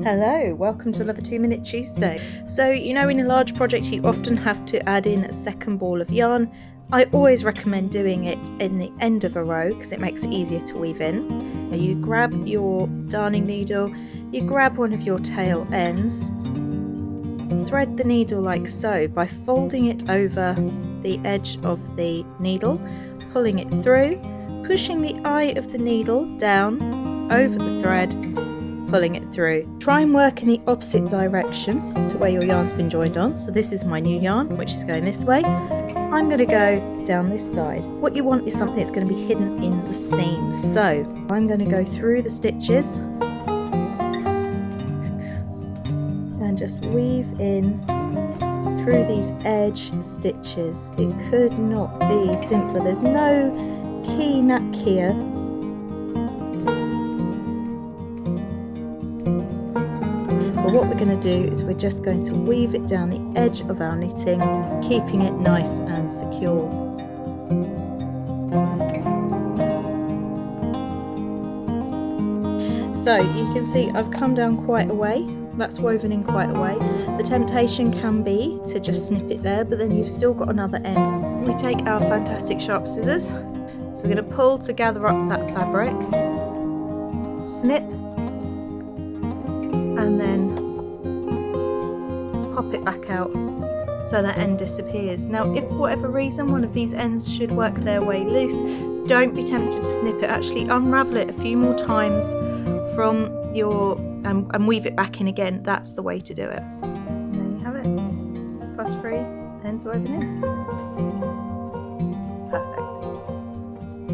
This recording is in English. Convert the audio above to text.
Hello, welcome to another 2-Minute Tuesday. So, in a large project you often have to add in a second ball of yarn. I always recommend doing it in the end of a row because it makes it easier to weave in. Now you grab your darning needle, you grab one of your tail ends, thread the needle like so by folding it over the edge of the needle, pulling it through, pushing the eye of the needle down over the thread, pulling it through. Try and work in the opposite direction to where your yarn's been joined on. So this is my new yarn, which is going this way. I'm going to go down this side. What you want is something that's going to be hidden in the seam. So I'm going to go through the stitches and just weave in through these edge stitches. It could not be simpler. There's no key knack here. But what we're going to do is we're just going to weave it down the edge of our knitting, keeping it nice and secure. So you can see I've come down quite a way. That's woven in quite a way. The temptation can be to just snip it there, but then you've still got another end. We take our fantastic sharp scissors. So we're going to pull to gather up that fabric, snip, and then pop it back out so that end disappears. Now if for whatever reason one of these ends should work their way loose, don't be tempted to snip it. Actually unravel it a few more times from your and weave it back in again. That's the way to do it. And there you have it, fuss free, ends woven in.